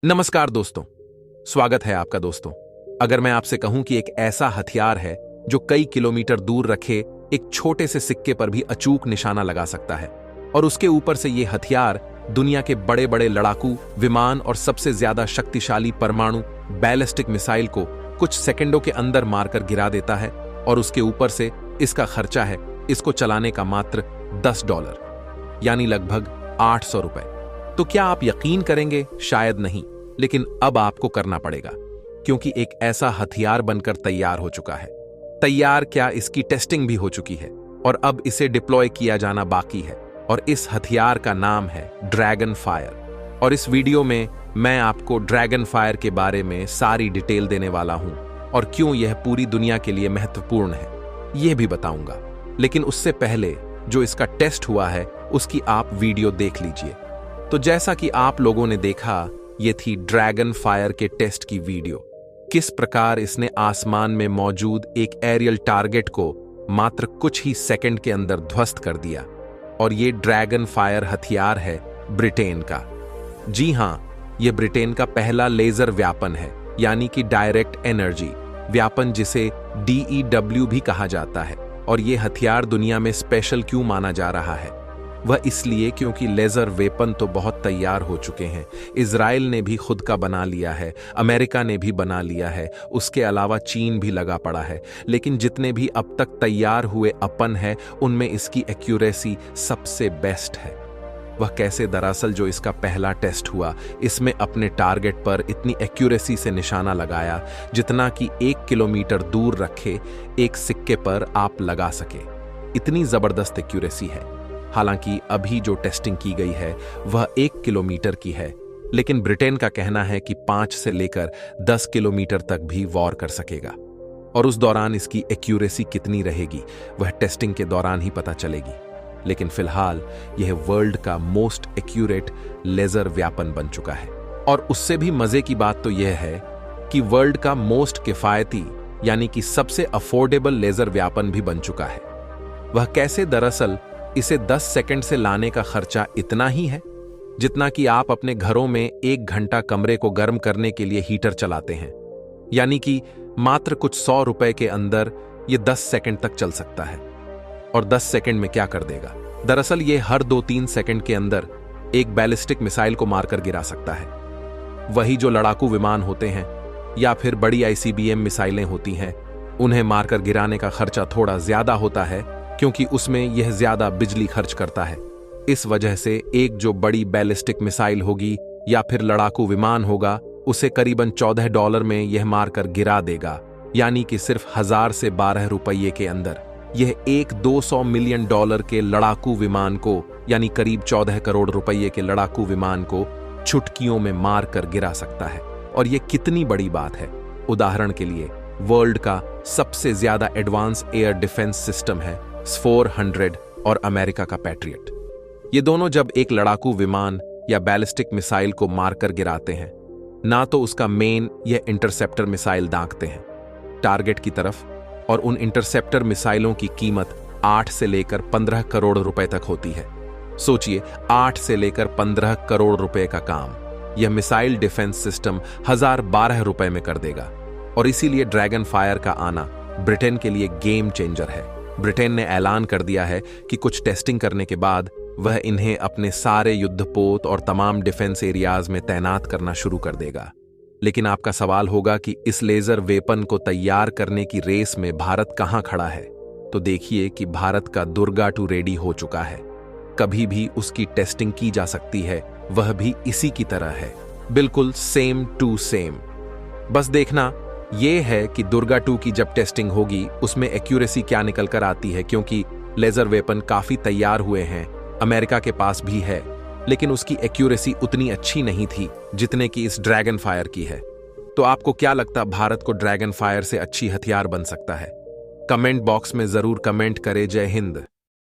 नमस्कार दोस्तों, स्वागत है आपका दोस्तों। अगर मैं आपसे कहूं कि एक ऐसा हथियार है जो कई किलोमीटर दूर रखे एक छोटे से सिक्के पर भी अचूक निशाना लगा सकता है, और उसके ऊपर से ये हथियार दुनिया के बड़े बड़े लड़ाकू विमान और सबसे ज्यादा शक्तिशाली परमाणु बैलिस्टिक मिसाइल को कुछ सेकंडों के अंदर मारकर गिरा देता है, और उसके ऊपर से इसका खर्चा है इसको चलाने का मात्र $10, यानी लगभग 800 रुपए। तो क्या आप यकीन करेंगे? शायद नहीं, लेकिन अब आपको करना पड़ेगा, क्योंकि एक ऐसा हथियार बनकर तैयार हो चुका है। तैयार क्या, इसकी टेस्टिंग भी हो चुकी है और अब इसे डिप्लॉय किया जाना बाकी है। और इस हथियार का नाम है ड्रैगन फायर। और इस वीडियो में मैं आपको ड्रैगन फायर के बारे में सारी डिटेल देने वाला हूं, और क्यों यह पूरी दुनिया के लिए महत्वपूर्ण है यह भी बताऊंगा। लेकिन उससे पहले जो इसका टेस्ट हुआ है उसकी आप वीडियो देख लीजिए। तो जैसा कि आप लोगों ने देखा, ये थी ड्रैगन फायर के टेस्ट की वीडियो। किस प्रकार इसने आसमान में मौजूद एक एरियल टारगेट को मात्र कुछ ही सेकंड के अंदर ध्वस्त कर दिया। और ये ड्रैगन फायर हथियार है ब्रिटेन का। जी हां, यह ब्रिटेन का पहला लेजर व्यापन है, यानी कि डायरेक्ट एनर्जी व्यापन, जिसे DEW भी कहा जाता है। और यह हथियार दुनिया में स्पेशल क्यों माना जा रहा है? वह इसलिए क्योंकि लेजर वेपन तो बहुत तैयार हो चुके हैं। इजराइल ने भी खुद का बना लिया है, अमेरिका ने भी बना लिया है, उसके अलावा चीन भी लगा पड़ा है। लेकिन जितने भी अब तक तैयार हुए अपन है, उनमें इसकी एक्यूरेसी सबसे बेस्ट है। वह कैसे? दरअसल जो इसका पहला टेस्ट हुआ, इसमें अपने टारगेट पर इतनी एक्यूरेसी से निशाना लगाया जितना कि 1 किलोमीटर दूर रखे एक सिक्के पर आप लगा सके। इतनी जबरदस्त एक्यूरेसी है। हालांकि अभी जो टेस्टिंग की गई है वह 1 किलोमीटर की है, लेकिन ब्रिटेन का कहना है कि 5 से लेकर 10 किलोमीटर तक भी वॉर कर सकेगा। और उस दौरान इसकी एक्यूरेसी कितनी रहेगी वह टेस्टिंग के दौरान ही पता चलेगी। लेकिन फिलहाल यह वर्ल्ड का मोस्ट एक्यूरेट लेजर व्यापन बन चुका है। और उससे भी मजे की बात तो यह है कि वर्ल्ड का मोस्ट किफायती, यानी कि सबसे अफोर्डेबल लेजर व्यापन भी बन चुका है। वह कैसे? दरअसल इसे 10 सेकंड से लाने का खर्चा इतना ही है जितना कि आप अपने घरों में 1 घंटा कमरे को गर्म करने के लिए हीटर चलाते हैं। यानी कि मात्र कुछ 100 रुपए के अंदर यह 10 सेकंड तक चल सकता है। और 10 सेकंड में क्या कर देगा? दरअसल यह हर 2-3 सेकंड के अंदर एक बैलिस्टिक मिसाइल को मारकर गिरा सकता है। वही जो लड़ाकू विमान होते हैं या फिर बड़ी ICBM मिसाइलें होती हैं, उन्हें मारकर गिराने का खर्चा थोड़ा ज्यादा होता है, क्योंकि उसमें यह ज्यादा बिजली खर्च करता है। इस वजह से एक जो बड़ी बैलिस्टिक मिसाइल होगी या फिर लड़ाकू विमान होगा, उसे करीबन $14 में यह मारकर गिरा देगा, यानी कि सिर्फ 1000 से 12 रुपये के अंदर यह एक $200 मिलियन के लड़ाकू विमान को, यानी करीब 14 करोड़ रुपये के लड़ाकू विमान को चुटकियों में मारकर गिरा सकता है। और यह कितनी बड़ी बात है। उदाहरण के लिए वर्ल्ड का सबसे ज्यादा एडवांस एयर डिफेंस सिस्टम है S-400 और अमेरिका का पैट्रियट। ये दोनों जब एक लड़ाकू विमान या बैलिस्टिक मिसाइल को मारकर गिराते हैं, ना तो उसका मेन या इंटरसेप्टर मिसाइल दागते हैं टारगेट की तरफ, और उन इंटरसेप्टर मिसाइलों की कीमत 8 से लेकर 15 करोड़ रुपए तक होती है। सोचिए, 8 से लेकर 15 करोड़ रुपए का काम यह मिसाइल डिफेंस सिस्टम 1012 रुपए में कर देगा। और इसीलिए ड्रैगन फायर का आना ब्रिटेन के लिए गेम चेंजर है। ब्रिटेन ने ऐलान कर दिया है कि कुछ टेस्टिंग करने के बाद वह इन्हें अपने सारे युद्धपोत और तमाम डिफेंस एरियाज में तैनात करना शुरू कर देगा। लेकिन आपका सवाल होगा कि इस लेजर वेपन को तैयार करने की रेस में भारत कहां खड़ा है? तो देखिए कि भारत का दुर्गा 2 रेडी हो चुका है। कभी भी उसकी टेस्टिंग की जा सकती है, वह भी इसी की तरह है, बिल्कुल सेम टू सेम। बस देखना यह है कि दुर्गा 2 की जब टेस्टिंग होगी उसमें एक्यूरेसी क्या निकल कर आती है, क्योंकि लेजर वेपन काफी तैयार हुए हैं, अमेरिका के पास भी है, लेकिन उसकी एक्यूरेसी उतनी अच्छी नहीं थी जितने की इस ड्रैगन फायर की है। तो आपको क्या लगता, भारत को ड्रैगन फायर से अच्छी हथियार बन सकता है? कमेंट बॉक्स में जरूर कमेंट करें। जय हिंद।